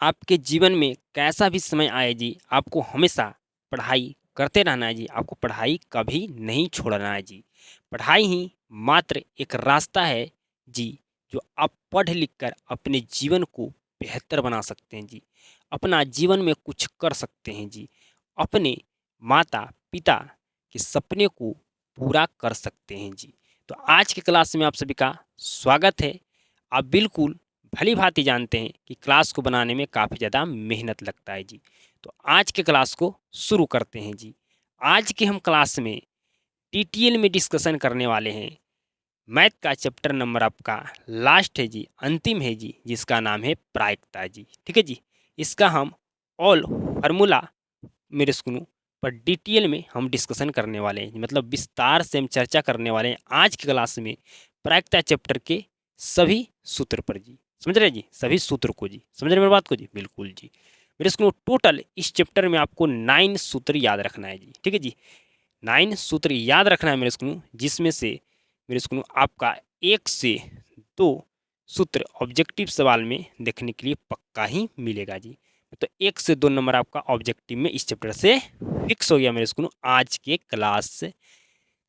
आपके जीवन में कैसा भी समय आए जी, आपको हमेशा पढ़ाई करते रहना है जी, आपको पढ़ाई कभी नहीं छोड़ना है जी। पढ़ाई ही मात्र एक रास्ता है जी, जो आप पढ़ लिख कर अपने जीवन को बेहतर बना सकते हैं जी। अपना जीवन में कुछ कर सकते हैं जी। अपने माता-पिता के सपने को पूरा कर सकते हैं जी। तो आज की क्लास में आप सभी का स्वागत है। आप बिल्कुल भली-भाँति जानते हैं कि क्लास को बनाने में काफ़ी ज़्यादा मेहनत लगता है जी। तो आज के क्लास को शुरू करते हैं जी। आज की हम क्लास में टीटीएल में डिस्कशन करने वाले हैं। मैथ का चैप्टर नंबर आपका लास्ट है जी, अंतिम है जी, जिसका नाम है प्रायिकता जी। ठीक है जी? इसका हम ऑल फ़ॉर्मूला मेरे सुनो पर डिटेल में हम डिस्कशन करने वाले हैं, मतलब विस्तार से हम चर्चा करने वाले हैं आज की क्लास में प्रायिकता चैप्टर के सभी सूत्र पर जी। समझ रहे जी? सभी सूत्र को जी। समझ रहे मेरी बात को जी? बिल्कुल जी। मेरे सुनो टोटल इस चैप्टर में आपको 9 सूत्र याद रखना है जी। ठीक है जी? 9 सूत्र याद रखना है मेरे सुनो, जिसमें से मेरे सुनो आपका 1 से 2 सूत्र ऑब्जेक्टिव सवाल में देखने के लिए पक्का ही मिलेगा जी। तो 1 से 2 नंबर आपका ऑब्जेक्टिव में इस चैप्टर से फिक्स हो गया मेरे स्कूल आज के क्लास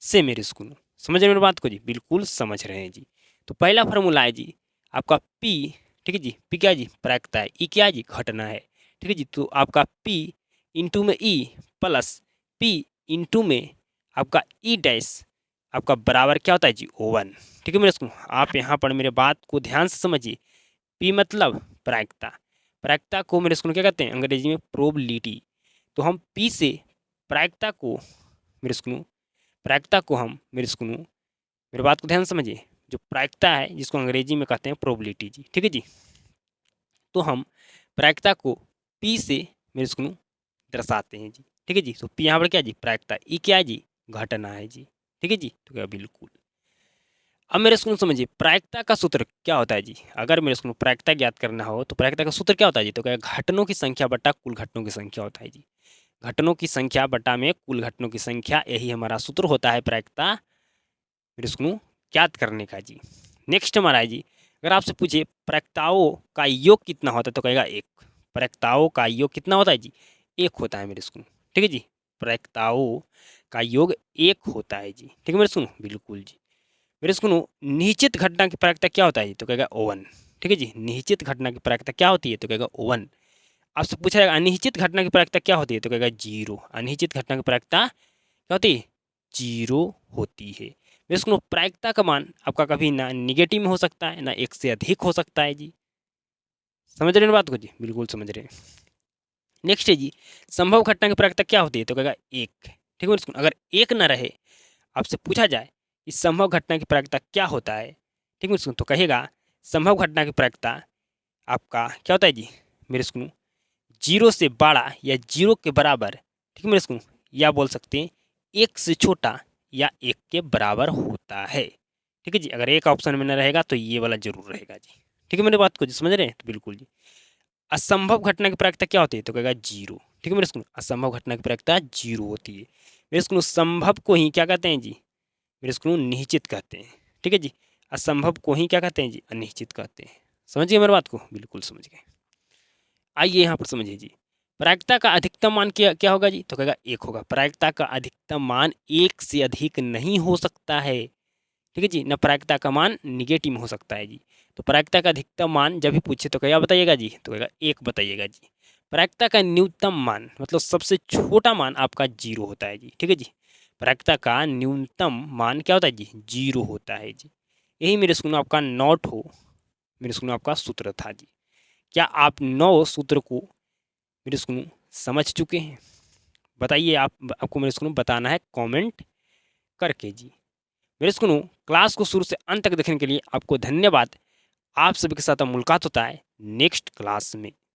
से मेरे स्कूल। समझ रहे हैं मेरी बात को जी? बिल्कुल समझ रहे हैं जी। तो पहला फार्मूला है जी आपका पी। ठीक है जी? पी क्या है जी? प्रायिकता है। ई क्या है जी? घटना है। ठीक है जी? तो आपका पी इंटू में ई प्लस पी इंटू में आपका ई डैश आपका बराबर क्या होता है जी? वन। ठीक है मेरे स्कूल, आप यहाँ पर मेरे बात को ध्यान से समझिए। पी मतलब प्रायिकता। प्रायिकता को मेरे स्कूल क्या कहते हैं अंग्रेजी में? प्रोबेबिलिटी। तो हम पी से प्रायिकता को मेरे स्कूल प्रायिकता को हम मेरे स्कूल मेरे बात को ध्यान से समझिए। जो प्रायिकता है जिसको अंग्रेजी में कहते हैं प्रोबेबिलिटी जी। ठीक है जी? तो हम प्रायिकता को पी से मेरे स्कूल दर्शाते हैं जी। ठीक है जी? तो पी यहाँ पर क्या है जी? प्रायिकता। ई क्या है जी? घटना है जी। ठीक है जी? तो क्या बिल्कुल। अब मेरे स्कूल समझिए प्रायिकता का सूत्र क्या होता है जी। अगर मेरे स्कूल प्रायिकता ज्ञात करना हो तो प्रायिकता का सूत्र क्या होता है जी? तो क्या घटनों की संख्या बटा कुल घटनों की संख्या होता है जी। घटनों की संख्या बटा में कुल घटनों की संख्या, यही हमारा सूत्र होता है प्रायिकता मेरे स्कूल ज्ञात करने का जी। नेक्स्ट हमारा है जी, अगर आपसे पूछे प्रायिकताओं का योग कितना होता है तो कहेगा एक। प्रायिकताओं का योग कितना होता है जी? एक होता है मेरे स्कूल। ठीक है जी? प्रायिकताओं का योग एक होता है जी। ठीक है मेरे स्कूल? बिल्कुल जी। मेरे सुनो निश्चित घटना की प्रायिकता क्या होता है जी? तो कहेगा ओवन। ठीक है जी? निश्चित घटना की प्रायिकता क्या होती है? तो कहेगा ओवन। आपसे पूछा जाएगा अनिश्चित घटना की प्रायिकता क्या होती है? तो कहेगा जीरो। अनिश्चित घटना की प्रायिकता क्या होती है? जीरो होती है। मेरे सुनो प्रायिकता का मान आपका कभी ना निगेटिव में हो सकता है ना एक से अधिक हो सकता है जी। समझ रहे हैं बात को जी? बिल्कुल समझ रहे हैं। नेक्स्ट है जी, संभव घटना की प्रायिकता क्या होती है? तो कहेगा एक। ठीक है मेरे सुनो, अगर एक ना रहे, आपसे पूछा जाए कि संभव घटना की प्रायिकता क्या होता है? ठीक है तो कहेगा संभव घटना की प्रायिकता आपका क्या होता है जी? मेरे सुनो जीरो से बड़ा या जीरो के बराबर। ठीक है मेरे सुनो, या बोल सकते हैं एक से छोटा या एक के बराबर होता है। ठीक है जी? अगर एक ऑप्शन में न रहेगा तो ये वाला जरूर रहेगा जी। ठीक है मेरी बात को जी समझ रहे हैं? तो बिल्कुल जी। असंभव घटना की प्रायिकता क्या होती है? तो कहेगा जीरो। ठीक है मेरे सुनो, असंभव घटना की प्रायिकता जीरो होती है। मेरे सुनो संभव को ही क्या कहते हैं जी? मेरे इसको निश्चित कहते हैं। ठीक है जी? असंभव को ही क्या कहते हैं जी? अनिश्चित कहते हैं। समझिए मेरी बात को? बिल्कुल समझ गए। आइए यहाँ पर समझिए जी, प्रायिकता का अधिकतम मान क्या क्या होगा जी? तो कहेगा एक होगा। प्रायिकता का अधिकतम मान एक से अधिक नहीं हो सकता है। ठीक है जी? न प्रायिकता का मान निगेटिव में हो सकता है जी। तो प्रायिकता का अधिकतम मान जब भी पूछे तो क्या बताइएगा जी? तो कहेगा एक बताइएगा जी। प्रायिकता का न्यूनतम मान मतलब सबसे छोटा मान आपका जीरो होता है जी। ठीक है जी? प्रायिकता का न्यूनतम मान क्या होता है जी? जीरो होता है जी। यही मेरे स्कूल में आपका नॉट हो मेरे स्कूल में आपका सूत्र था जी। क्या आप 9 सूत्र को मेरे स्कूल में समझ चुके हैं? बताइए, आपको मेरे स्कूल में बताना है कमेंट करके जी। मेरे स्कूल क्लास को शुरू से अंत तक देखने के लिए आपको धन्यवाद। आप सभी के साथ अब मुलाकात होता है नेक्स्ट क्लास में।